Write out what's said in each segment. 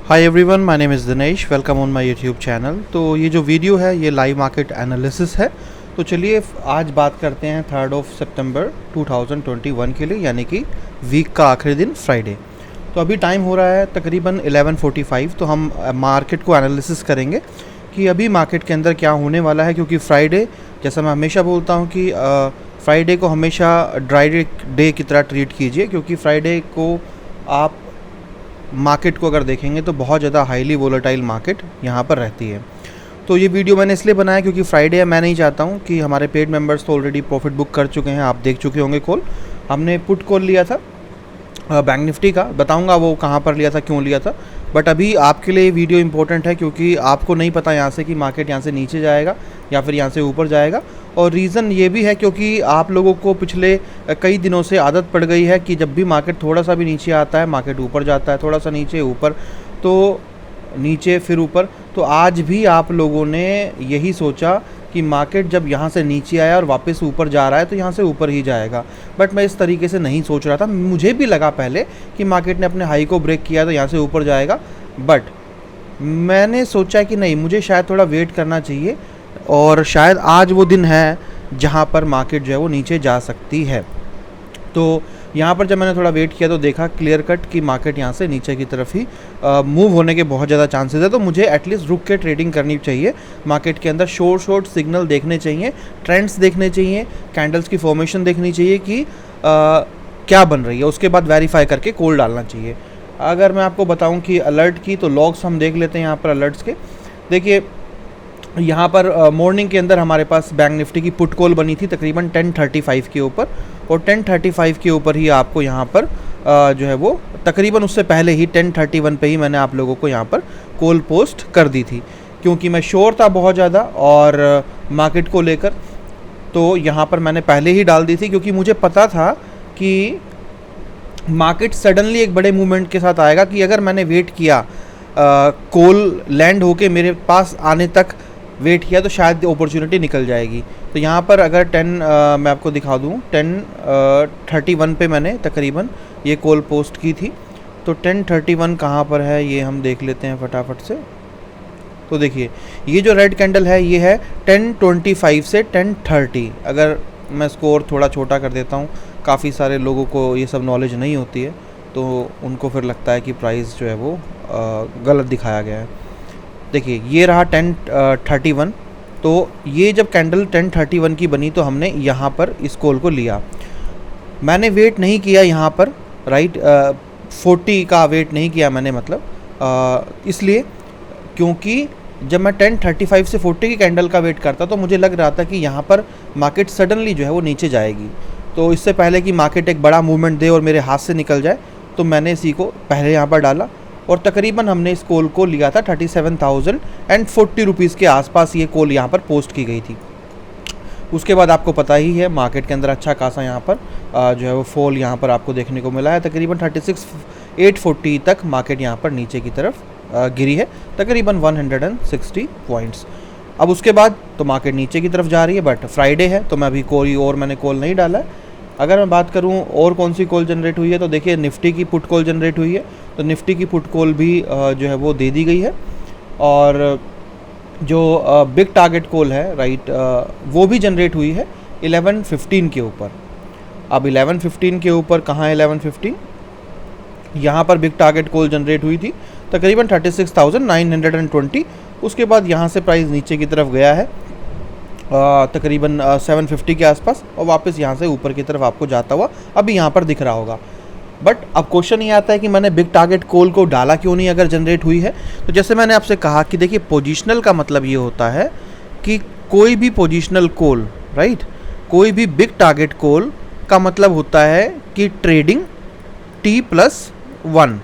Hi everyone, my name is Dinesh. Welcome on my YouTube channel. तो ये जो video है ये लाइव मार्केट एनालिसिस है। तो चलिए आज बात करते हैं 3 सितंबर 2021 के लिए, यानी कि वीक का आखिरी दिन फ्राइडे। तो अभी टाइम हो रहा है तकरीबन 11:45। तो हम मार्केट को एनालिसिस करेंगे कि अभी मार्केट के अंदर क्या होने वाला है, क्योंकि फ्राइडे, जैसा मैं हमेशा बोलता हूँ कि फ्राइडे को हमेशा ड्राई डे की तरह ट्रीट कीजिए, क्योंकि फ्राइडे को आप मार्केट को अगर देखेंगे तो बहुत ज़्यादा हाईली वोलेटाइल मार्केट यहाँ पर रहती है। तो ये वीडियो मैंने इसलिए बनाया क्योंकि फ्राइडे है। मैं नहीं चाहता हूँ कि हमारे पेड मेंबर्स तो ऑलरेडी प्रॉफिट बुक कर चुके हैं, आप देख चुके होंगे कॉल। हमने पुट कॉल लिया था बैंक निफ्टी का, बताऊंगा वो कहाँ पर लिया था, क्यों लिया था। बट अभी आपके लिए वीडियो इंपॉर्टेंट है क्योंकि आपको नहीं पता यहाँ से कि मार्केट यहाँ से नीचे जाएगा या फिर यहाँ से ऊपर जाएगा। और रीज़न ये भी है क्योंकि आप लोगों को पिछले कई दिनों से आदत पड़ गई है कि जब भी मार्केट थोड़ा सा भी नीचे आता है मार्केट ऊपर जाता है, थोड़ा सा नीचे ऊपर, तो नीचे फिर ऊपर। तो आज भी आप लोगों ने यही सोचा कि मार्केट जब यहाँ से नीचे आया और वापस ऊपर जा रहा है तो यहाँ से ऊपर ही जाएगा। बट मैं इस तरीके से नहीं सोच रहा था। मुझे भी लगा पहले कि मार्केट ने अपने हाई को ब्रेक किया तो यहाँ से ऊपर जाएगा, बट मैंने सोचा कि नहीं, मुझे शायद थोड़ा वेट करना चाहिए और शायद आज वो दिन है जहाँ पर मार्केट जो है वो नीचे जा सकती है। तो यहाँ पर जब मैंने थोड़ा वेट किया तो देखा क्लियर कट कि मार्केट यहाँ से नीचे की तरफ ही मूव होने के बहुत ज़्यादा चांसेस है। तो मुझे एटलीस्ट रुक के ट्रेडिंग करनी चाहिए। मार्केट के अंदर शॉर्ट सिग्नल देखने चाहिए, ट्रेंड्स देखने चाहिए, कैंडल्स की फॉर्मेशन देखनी चाहिए कि क्या बन रही है, उसके बाद वेरीफाई करके कॉल डालना चाहिए। अगर मैं आपको बताऊँ कि अलर्ट की, तो लॉग्स हम देख लेते हैं यहाँ पर अलर्ट्स के। देखिए यहाँ पर मॉर्निंग के अंदर हमारे पास बैंक निफ्टी की पुट कॉल बनी थी तकरीबन 10:35 के ऊपर, और 10:35 के ऊपर ही आपको यहाँ पर जो है वो तकरीबन उससे पहले ही 10:31 पे ही मैंने आप लोगों को यहाँ पर कॉल पोस्ट कर दी थी, क्योंकि मैं श्योर था बहुत ज़्यादा और मार्केट को लेकर। तो यहाँ पर मैंने पहले ही डाल दी थी क्योंकि मुझे पता था कि मार्केट सडनली एक बड़े मूवमेंट के साथ आएगा, कि अगर मैंने वेट किया कॉल लैंड होके मेरे पास आने तक वेट किया तो शायद अपॉर्चुनिटी निकल जाएगी। तो यहाँ पर अगर मैं आपको दिखा दूँ 10:31 पे मैंने तकरीबन ये कॉल पोस्ट की थी। तो 10:31 कहाँ पर है ये हम देख लेते हैं फटाफट से। तो देखिए ये जो रेड कैंडल है ये है 10:25 से 10:30। अगर मैं स्कोर थोड़ा छोटा कर देता हूँ, काफ़ी सारे लोगों को ये सब नॉलेज नहीं होती है तो उनको फिर लगता है कि प्राइस जो है वो गलत दिखाया गया है। देखिए ये रहा 10:31। तो ये जब कैंडल 10:31 की बनी तो हमने यहाँ पर इस कॉल को लिया। मैंने वेट नहीं किया यहाँ पर, राइट, 40 का वेट नहीं किया मैंने, मतलब इसलिए क्योंकि जब मैं 10:35 से 40 की कैंडल का वेट करता तो मुझे लग रहा था कि यहाँ पर मार्केट सडनली जो है वो नीचे जाएगी। तो इससे पहले कि मार्केट एक बड़ा मूवमेंट दे और मेरे हाथ से निकल जाए, तो मैंने इसी को पहले यहाँ पर डाला और तकरीबन हमने इस कॉल को लिया था 37,040 रुपीज़ के आसपास। ये कॉल यहाँ पर पोस्ट की गई थी। उसके बाद आपको पता ही है मार्केट के अंदर अच्छा खासा यहाँ पर जो है वो फॉल यहाँ पर आपको देखने को मिला है। तकरीबन 36,840 तक मार्केट यहाँ पर नीचे की तरफ गिरी है, तकरीबन 160 पॉइंट्स। अब उसके बाद तो मार्केट नीचे की तरफ जा रही है, बट फ्राइडे है तो मैं अभी कोई और मैंने कॉल नहीं डाला है। अगर मैं बात करूं और कौन सी कॉल जनरेट हुई है, तो देखिए निफ्टी की पुट कॉल जनरेट हुई है। तो निफ्टी की पुट कॉल भी जो है वो दे दी गई है, और जो बिग टारगेट कॉल है, राइट, वो भी जनरेट हुई है 11:15 के ऊपर। अब 11:15 के ऊपर कहाँ है 11:15, यहाँ पर बिग टारगेट कॉल जनरेट हुई थी तकरीबन 36,920। उसके बाद यहाँ से प्राइस नीचे की तरफ गया है तकरीबन 750 के आसपास, और वापस यहाँ से ऊपर की तरफ आपको जाता हुआ अभी यहाँ पर दिख रहा होगा। बट अब क्वेश्चन ये आता है कि मैंने बिग टारगेट कॉल को डाला क्यों नहीं अगर जनरेट हुई है। तो जैसे मैंने आपसे कहा कि देखिए पोजिशनल का मतलब ये होता है कि कोई भी पोजिशनल कॉल, राइट, कोई भी बिग टारगेट कॉल का मतलब होता है कि ट्रेडिंग T+1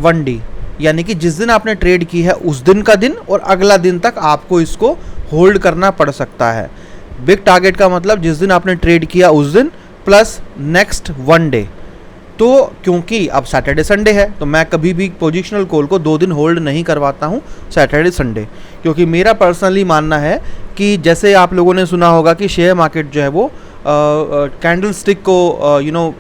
1D, यानी कि जिस दिन आपने ट्रेड की है उस दिन का दिन और अगला दिन तक आपको इसको होल्ड करना पड़ सकता है। बिग टारगेट का मतलब जिस दिन आपने ट्रेड किया उस दिन प्लस नेक्स्ट 1 डे। तो क्योंकि अब सैटरडे संडे है तो मैं कभी भी पोजिशनल कॉल को 2 दिन होल्ड नहीं करवाता हूँ सैटरडे संडे, क्योंकि मेरा पर्सनली मानना है कि जैसे आप लोगों ने सुना होगा कि शेयर मार्केट जो है वो कैंडल स्टिक को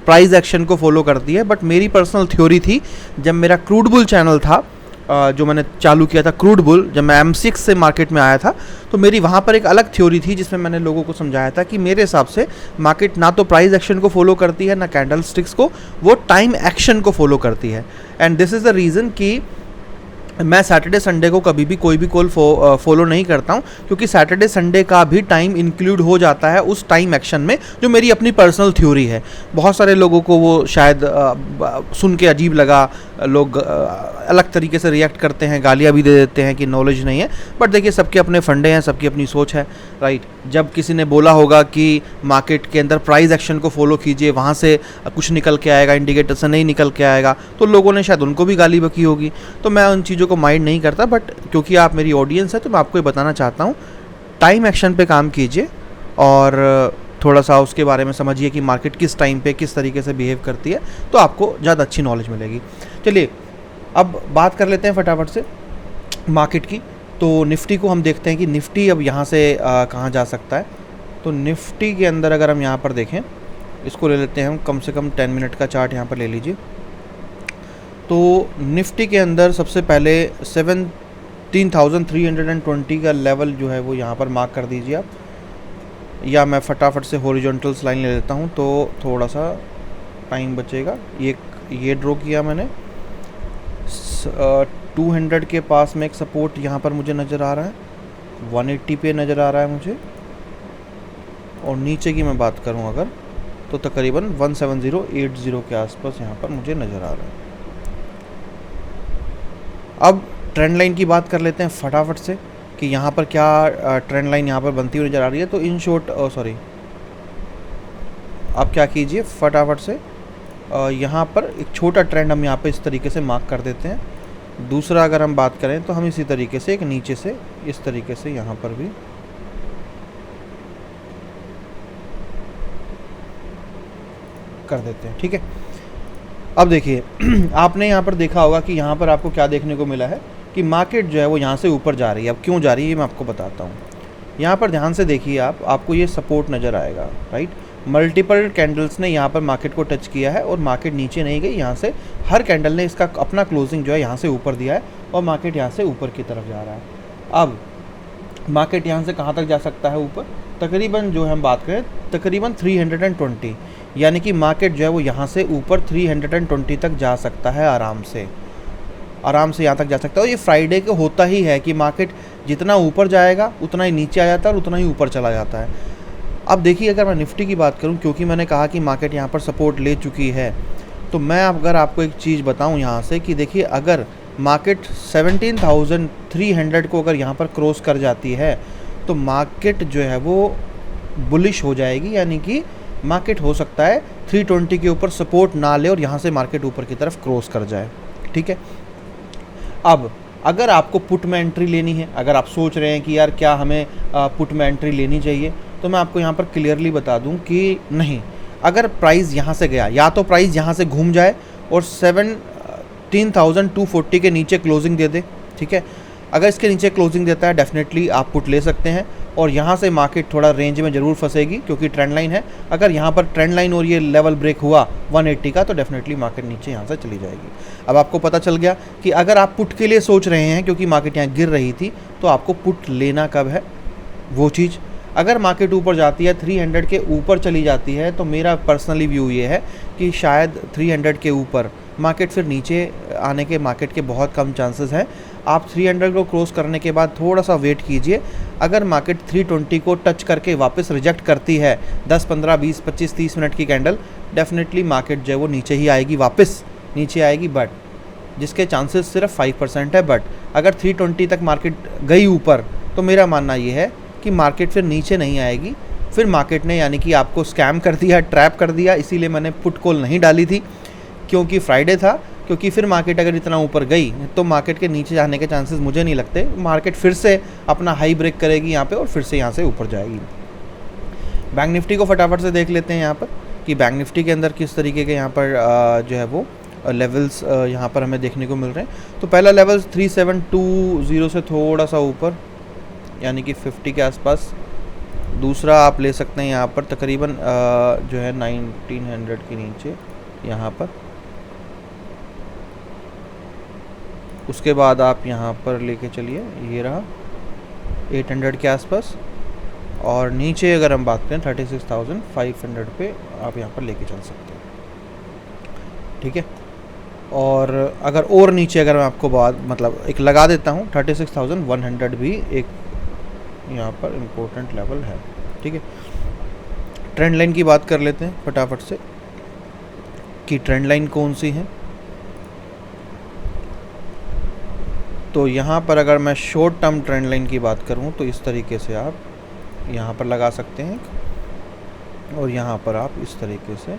प्राइस एक्शन को फॉलो करती है। बट मेरी पर्सनल थ्योरी थी, जब मेरा क्रूड बुल चैनल था जो मैंने चालू किया था क्रूड बुल, जब मैं M6 से मार्केट में आया था, तो मेरी वहाँ पर एक अलग थ्योरी थी जिसमें मैंने लोगों को समझाया था कि मेरे हिसाब से मार्केट ना तो प्राइस एक्शन को फॉलो करती है ना कैंडल स्टिक्स को, वो टाइम एक्शन को फॉलो करती है। And this is the reason कि मैं सैटरडे संडे को कभी भी कोई भी कॉल फॉलो नहीं करता हूँ, क्योंकि सैटरडे संडे का भी टाइम इंक्लूड हो जाता है उस टाइम एक्शन में, जो मेरी अपनी पर्सनल थ्योरी है। बहुत सारे लोगों को वो शायद सुन के अजीब लगा, लोग अलग तरीके से रिएक्ट करते हैं, गालियाँ भी दे देते हैं कि नॉलेज नहीं है। बट देखिए, सबके अपने फंडे हैं, सबकी अपनी सोच है, राइट। जब किसी ने बोला होगा कि मार्केट के अंदर प्राइस एक्शन को फॉलो कीजिए, वहाँ से कुछ निकल के आएगा, इंडिकेटर से नहीं निकल के आएगा, तो लोगों ने शायद उनको भी गाली बकी होगी। तो मैं उन चीज़ों को माइंड नहीं करता, बट क्योंकि आप मेरी ऑडियंस है तो मैं आपको ये बताना चाहता हूँ, टाइम एक्शन पे काम कीजिए और थोड़ा सा उसके बारे में समझिए कि मार्केट किस टाइम पे किस तरीके से बिहेव करती है, तो आपको ज़्यादा अच्छी नॉलेज मिलेगी। चलिए अब बात कर लेते हैं फटाफट से मार्केट की। तो निफ्टी को हम देखते हैं कि निफ्टी अब यहाँ से कहाँ जा सकता है। तो निफ्टी के अंदर अगर हम यहाँ पर देखें, इसको ले लेते हैं हम, कम से कम 10 मिनट का चार्ट यहाँ पर ले लीजिए। तो निफ्टी के अंदर सबसे पहले 17,320 का लेवल जो है वो यहाँ पर मार्क कर दीजिए आप, या मैं फटाफट से हॉरिजॉन्टल लाइन ले लेता हूँ तो थोड़ा सा टाइम बचेगा। ये ड्रॉ किया मैंने, 200 के पास में एक सपोर्ट यहाँ पर मुझे नज़र आ रहा है, 180 पे नज़र आ रहा है मुझे, और नीचे की मैं बात करूँ अगर तो तकरीबन 17080 के आसपास यहाँ पर मुझे नज़र आ रहा है। अब ट्रेंड लाइन की बात कर लेते हैं फटाफट से कि यहाँ पर क्या ट्रेंड लाइन यहाँ पर बनती हुई नज़र आ रही है। तो इन शॉर्ट आप क्या कीजिए फटाफट से, यहाँ पर एक छोटा ट्रेंड हम यहाँ पे इस तरीके से मार्क कर देते हैं। दूसरा अगर हम बात करें तो हम इसी तरीके से एक नीचे से इस तरीके से यहाँ पर भी कर देते हैं, ठीक है। अब देखिए आपने यहाँ पर देखा होगा कि यहाँ पर आपको क्या देखने को मिला है कि मार्केट जो है वो यहाँ से ऊपर जा रही है। अब क्यों जा रही है ये मैं आपको बताता हूँ। यहाँ पर ध्यान से देखिए आपको ये सपोर्ट नज़र आएगा, राइट। मल्टीपल कैंडल्स ने यहाँ पर मार्केट को टच किया है और मार्केट नीचे नहीं गई, यहाँ से हर कैंडल ने इसका अपना क्लोजिंग जो है यहाँ से ऊपर दिया है और मार्केट यहाँ से ऊपर की तरफ जा रहा है। अब मार्केट यहाँ से कहाँ तक जा सकता है ऊपर, तकरीबन जो हम बात करें तकरीबन 320, यानी कि मार्केट जो है वो यहाँ से ऊपर 320 तक जा सकता है, आराम से यहाँ तक जा सकता है। और ये फ्राइडे को होता ही है कि मार्केट जितना ऊपर जाएगा उतना ही नीचे आ जाता है और उतना ही ऊपर चला जाता है। अब देखिए अगर मैं निफ्टी की बात करूं, क्योंकि मैंने कहा कि मार्केट यहाँ पर सपोर्ट ले चुकी है, तो मैं अगर आपको एक चीज़ बताऊं यहाँ से कि देखिए अगर मार्केट 17,300 को अगर यहाँ पर क्रॉस कर जाती है तो मार्केट जो है वो बुलिश हो जाएगी, यानी कि मार्केट हो सकता है 320 के ऊपर सपोर्ट ना ले और यहाँ से मार्केट ऊपर की तरफ क्रॉस कर जाए, ठीक है। अब अगर आपको पुट में एंट्री लेनी है, अगर आप सोच रहे हैं कि यार क्या हमें पुट में एंट्री लेनी चाहिए, तो मैं आपको यहाँ पर क्लियरली बता दूँ कि नहीं। अगर प्राइस यहाँ से गया, या तो प्राइस यहाँ से घूम जाए और 17,240 के नीचे क्लोजिंग दे दे, ठीक है। अगर इसके नीचे क्लोजिंग देता है डेफिनेटली आप पुट ले सकते हैं और यहाँ से मार्केट थोड़ा रेंज में ज़रूर फंसेगी क्योंकि ट्रेंड लाइन है। अगर यहाँ पर ट्रेंड लाइन और ये लेवल ब्रेक हुआ 180 का तो डेफिनेटली मार्केट नीचे यहाँ से चली जाएगी। अब आपको पता चल गया कि अगर आप पुट के लिए सोच रहे हैं क्योंकि मार्केट यहाँ गिर रही थी, तो आपको पुट लेना कब है वो चीज़। अगर मार्केट ऊपर जाती है 300 के ऊपर चली जाती है तो मेरा पर्सनली व्यू ये है कि शायद 300 के ऊपर मार्केट फिर नीचे आने के मार्केट के बहुत कम चांसेस हैं। आप 300 को क्रॉस करने के बाद थोड़ा सा वेट कीजिए। अगर मार्केट 320 को टच करके वापस रिजेक्ट करती है 10, 15, 20, 25, 30 मिनट की कैंडल, डेफिनेटली मार्केट जो है वो नीचे ही आएगी, वापस नीचे आएगी, बट जिसके चांसेस सिर्फ 5% है। बट अगर 320 तक मार्केट गई ऊपर तो मेरा मानना ये है कि मार्केट फिर नीचे नहीं आएगी। फिर मार्केट ने यानी कि आपको स्कैम कर दिया, ट्रैप कर दिया। इसीलिए मैंने पुट कॉल नहीं डाली थी क्योंकि फ्राइडे था, क्योंकि फिर मार्केट अगर इतना ऊपर गई तो मार्केट के नीचे जाने के चांसेस मुझे नहीं लगते। मार्केट फिर से अपना हाई ब्रेक करेगी यहाँ पे और फिर से यहाँ से ऊपर जाएगी। बैंक निफ्टी को फटाफट से देख लेते हैं यहाँ पर कि बैंक निफ्टी के अंदर किस तरीके के यहाँ पर जो है वो लेवल्स यहाँ पर हमें देखने को मिल रहे हैं। तो पहला लेवल 3720 से थोड़ा सा ऊपर यानी कि 50 के आसपास। दूसरा आप ले सकते हैं यहाँ पर तकरीबन जो है 1900 के नीचे यहाँ पर उसके बाद आप यहाँ पर लेके चलिए, ये रहा 800 के आसपास, और नीचे अगर हम बात करें 36,500 पे आप यहाँ पर लेके चल सकते हैं, ठीक है। और अगर और नीचे अगर मैं आपको बात मतलब एक लगा देता हूँ, 36,100 भी एक यहाँ पर इम्पोर्टेंट लेवल है, ठीक है। ट्रेंड लाइन की बात कर लेते हैं फटाफट से कि ट्रेंड लाइन कौन सी है। तो यहाँ पर अगर मैं शॉर्ट टर्म ट्रेंड लाइन की बात करूँ तो इस तरीके से आप यहाँ पर लगा सकते हैं, और यहाँ पर आप इस तरीके से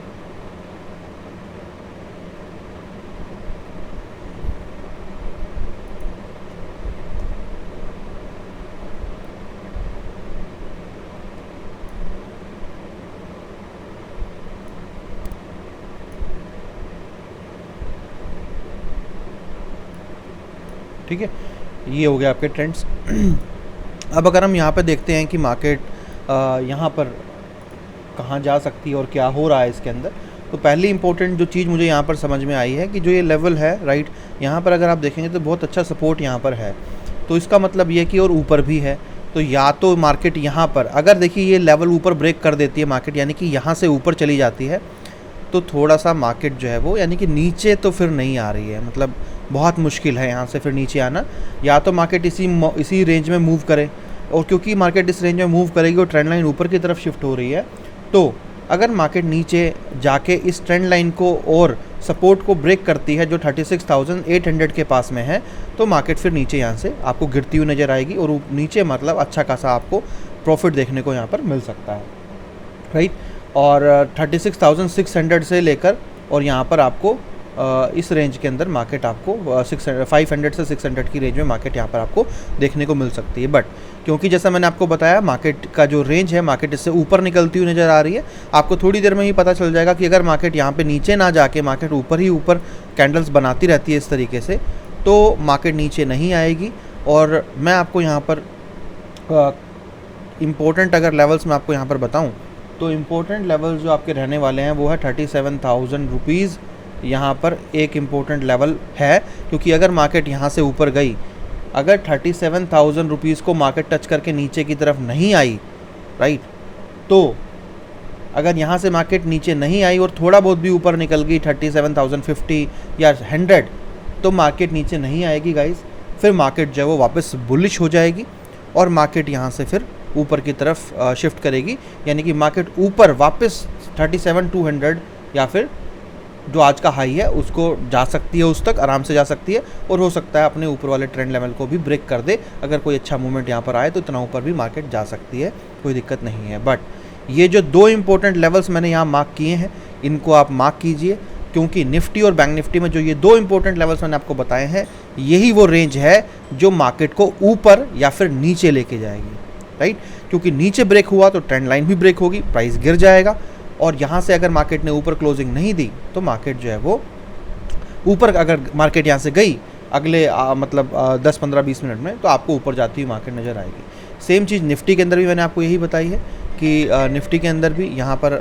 ठीक है, ये हो गया आपके ट्रेंड्स। अब अगर हम यहाँ पे देखते हैं कि मार्केट यहाँ पर कहाँ जा सकती है और क्या हो रहा है इसके अंदर, तो पहली इंपॉर्टेंट जो चीज़ मुझे यहाँ पर समझ में आई है कि जो ये लेवल है राइट, यहाँ पर अगर आप देखेंगे तो बहुत अच्छा सपोर्ट यहाँ पर है। तो इसका मतलब ये कि और ऊपर भी है, तो या तो मार्केट यहाँ पर अगर देखिए ये लेवल ऊपर ब्रेक कर देती है मार्केट, यानी कि यहाँ से ऊपर चली जाती है, तो थोड़ा सा मार्केट जो है वो यानी कि नीचे तो फिर नहीं आ रही है, मतलब बहुत मुश्किल है यहाँ से फिर नीचे आना। या तो मार्केट इसी रेंज में मूव करे, और क्योंकि मार्केट इस रेंज में मूव करेगी और ट्रेंड लाइन ऊपर की तरफ शिफ्ट हो रही है, तो अगर मार्केट नीचे जाके इस ट्रेंड लाइन को और सपोर्ट को ब्रेक करती है जो 36,800 के पास में है, तो मार्केट फिर नीचे यहाँ से आपको गिरती हुई नज़र आएगी, और नीचे मतलब अच्छा खासा आपको प्रॉफिट देखने को यहाँ पर मिल सकता है, राइट। और 36,600 से लेकर और यहाँ पर आपको इस रेंज के अंदर मार्केट आपको 500 से 600 की रेंज में मार्केट यहाँ पर आपको देखने को मिल सकती है। बट क्योंकि जैसा मैंने आपको बताया मार्केट का जो रेंज है मार्केट इससे ऊपर निकलती हुई नज़र आ रही है, आपको थोड़ी देर में ही पता चल जाएगा कि अगर मार्केट यहाँ पे नीचे ना जाके मार्केट ऊपर ही ऊपर कैंडल्स बनाती रहती है इस तरीके से, तो मार्केट नीचे नहीं आएगी। और मैं आपको यहाँ पर इम्पोर्टेंट अगर लेवल्स मैं आपको यहाँ पर बताऊँ तो इम्पोर्टेंट लेवल्स जो आपके रहने वाले हैं वो है 37,000 रुपीज़। यहाँ पर एक इम्पोर्टेंट लेवल है, क्योंकि अगर मार्केट यहाँ से ऊपर गई, अगर 37,000 रुपीज़ को मार्केट टच करके नीचे की तरफ नहीं आई राइट, तो अगर यहाँ से मार्केट नीचे नहीं आई और थोड़ा बहुत भी ऊपर निकल गई 37,050 या 100, तो मार्केट नीचे नहीं आएगी गाइस, फिर मार्केट जो है वो वापस बुलिश हो जाएगी और मार्केट यहाँ से फिर ऊपर की तरफ शिफ्ट करेगी, यानी कि मार्केट ऊपर वापस 37,200 या फिर जो आज का हाई है उसको जा सकती है, उस तक आराम से जा सकती है, और हो सकता है अपने ऊपर वाले ट्रेंड लेवल को भी ब्रेक कर दे। अगर कोई अच्छा मूवमेंट यहाँ पर आए तो इतना ऊपर भी मार्केट जा सकती है, कोई दिक्कत नहीं है। बट ये जो दो इंपॉर्टेंट लेवल्स मैंने यहाँ मार्क किए हैं, इनको आप मार्क कीजिए, क्योंकि निफ्टी और बैंक निफ्टी में जो ये दो इंपॉर्टेंट लेवल्स मैंने आपको बताए हैं, यही वो रेंज है जो मार्केट को ऊपर या फिर नीचे लेके जाएगी, राइट। क्योंकि नीचे ब्रेक हुआ तो ट्रेंड लाइन भी ब्रेक होगी, प्राइस गिर जाएगा, और यहाँ से अगर मार्केट ने ऊपर क्लोजिंग नहीं दी तो मार्केट जो है वो ऊपर, अगर मार्केट यहाँ से गई अगले 10-15-20 मिनट में, तो आपको ऊपर जाती हुई मार्केट नज़र आएगी। सेम चीज़ निफ्टी के अंदर भी मैंने आपको यही बताई है कि निफ्टी के अंदर भी यहाँ पर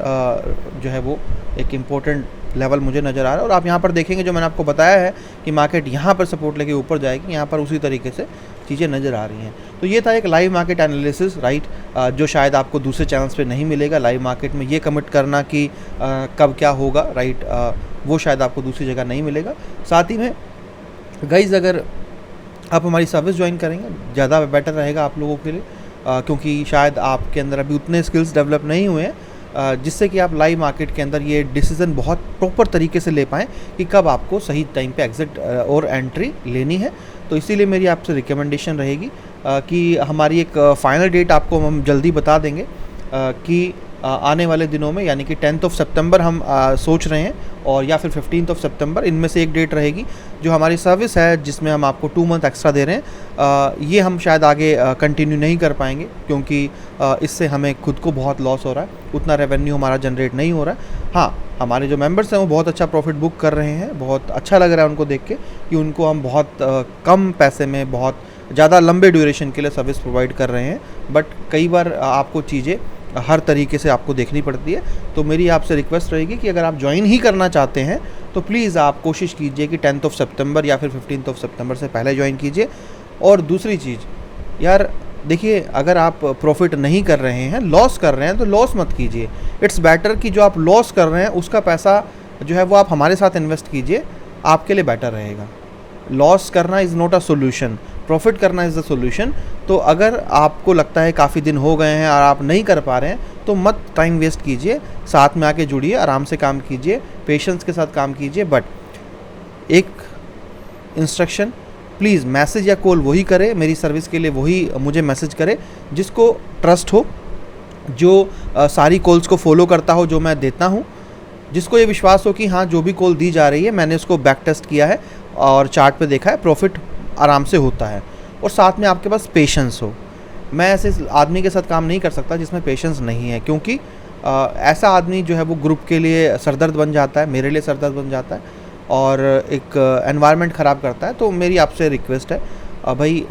जो है वो एक इम्पोर्टेंट लेवल मुझे नज़र आ रहा है, और आप यहाँ पर देखेंगे जो मैंने आपको बताया है कि मार्केट यहाँ पर सपोर्ट लेके ऊपर जाएगी, यहाँ पर उसी तरीके से चीज़ें नज़र आ रही हैं। तो ये था एक लाइव मार्केट एनालिसिस, राइट, जो शायद आपको दूसरे चैनल्स पे नहीं मिलेगा। लाइव मार्केट में ये कमिट करना कि कब क्या होगा, राइट, वो शायद आपको दूसरी जगह नहीं मिलेगा। साथ ही में गाइज़ अगर आप हमारी सर्विस ज्वाइन करेंगे ज़्यादा बेटर रहेगा आप लोगों के लिए, क्योंकि शायद आपके अंदर अभी उतने स्किल्स डेवलप नहीं हुए हैं जिससे कि आप लाइव मार्केट के अंदर ये डिसीज़न बहुत प्रॉपर तरीके से ले पाएँ कि कब आपको सही टाइम पे एग्जिट और एंट्री लेनी है। तो इसीलिए मेरी आपसे रिकमेंडेशन रहेगी कि हमारी एक फ़ाइनल डेट आपको हम जल्दी बता देंगे कि आने वाले दिनों में, यानी कि 10th ऑफ सितंबर हम सोच रहे हैं, और या फिर 15th ऑफ सितंबर, इनमें से एक डेट रहेगी। जो हमारी सर्विस है जिसमें हम आपको 2 मंथ एक्स्ट्रा दे रहे हैं, ये हम शायद आगे कंटिन्यू नहीं कर पाएंगे, क्योंकि इससे हमें खुद को बहुत लॉस हो रहा है, उतना रेवेन्यू हमारा जनरेट नहीं हो रहा है। हाँ, हमारे जो मेंबर्स हैं वो बहुत अच्छा प्रॉफिट बुक कर रहे हैं, बहुत अच्छा लग रहा है उनको देख के कि उनको हम बहुत कम पैसे में बहुत ज़्यादा लंबे ड्यूरेशन के लिए सर्विस प्रोवाइड कर रहे हैं। बट कई बार आपको चीज़ें हर तरीके से आपको देखनी पड़ती है। तो मेरी आपसे रिक्वेस्ट रहेगी कि अगर आप ज्वाइन ही करना चाहते हैं तो प्लीज़ आप कोशिश कीजिए कि 10th ऑफ सितंबर या फिर 15th ऑफ सितंबर से पहले ज्वाइन कीजिए। और दूसरी चीज़ यार देखिए, अगर आप प्रॉफिट नहीं कर रहे हैं, लॉस कर रहे हैं, तो लॉस मत कीजिए। इट्स बेटर कि जो आप लॉस कर रहे हैं उसका पैसा जो है वो आप हमारे साथ इन्वेस्ट कीजिए, आपके लिए बेटर रहेगा। लॉस करना is not a solution, profit करना इज़ द सोल्यूशन। तो अगर आपको लगता है काफ़ी दिन हो गए हैं और आप नहीं कर पा रहे हैं तो मत टाइम वेस्ट कीजिए, साथ में आके जुड़िए, आराम से काम कीजिए, पेशेंस के साथ काम कीजिए। बट एक इंस्ट्रक्शन, प्लीज़ मैसेज या कॉल वही करे, मेरी सर्विस के लिए वही मुझे मैसेज करे जिसको ट्रस्ट हो, जो सारी कॉल्स को फॉलो करता हो जो मैं देता हूँ, जिसको ये विश्वास हो कि हाँ जो भी कॉल दी जा रही है मैंने उसको बैक टेस्ट किया है और चार्ट पे देखा है, प्रॉफिट आराम से होता है। और साथ में आपके पास पेशेंस हो। मैं ऐसे आदमी के साथ काम नहीं कर सकता जिसमें पेशेंस नहीं है, क्योंकि ऐसा आदमी जो है वो ग्रुप के लिए सरदर्द बन जाता है, मेरे लिए सरदर्द बन जाता है और एक एनवायरनमेंट ख़राब करता है। तो मेरी आपसे रिक्वेस्ट है भाई,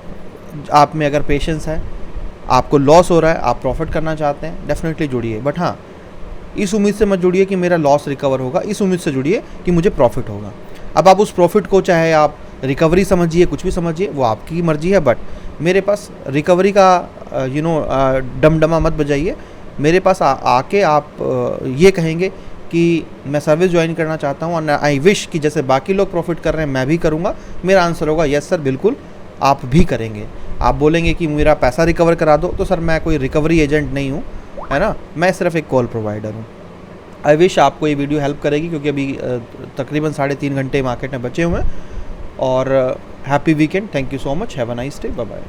आप में अगर पेशेंस है, आपको लॉस हो रहा है, आप प्रॉफिट करना चाहते हैं, डेफिनेटली जुड़िए। बट हाँ, इस उम्मीद से मत जुड़िए कि मेरा लॉस रिकवर होगा, इस उम्मीद से जुड़िए कि मुझे प्रॉफिट होगा। अब आप उस प्रॉफिट को चाहे आप रिकवरी समझिए, कुछ भी समझिए, वो आपकी मर्ज़ी है। बट मेरे पास रिकवरी का डमडमा मत बजाइए। मेरे पास आके आप ये कहेंगे कि मैं सर्विस ज्वाइन करना चाहता हूँ और आई विश कि जैसे बाकी लोग प्रॉफिट कर रहे हैं मैं भी करूँगा। मेरा आंसर होगा यस सर, बिल्कुल आप भी करेंगे। आप बोलेंगे कि मेरा पैसा रिकवर करा दो, तो सर मैं कोई रिकवरी एजेंट नहीं हूँ, है ना, मैं सिर्फ एक कॉल प्रोवाइडर हूँ। आई विश आपको ये वीडियो हेल्प करेगी, क्योंकि अभी तकरीबन 3.5 घंटे मार्केट में बचे हुए हैं। और happy weekend, thank you so much, have a nice day, bye bye.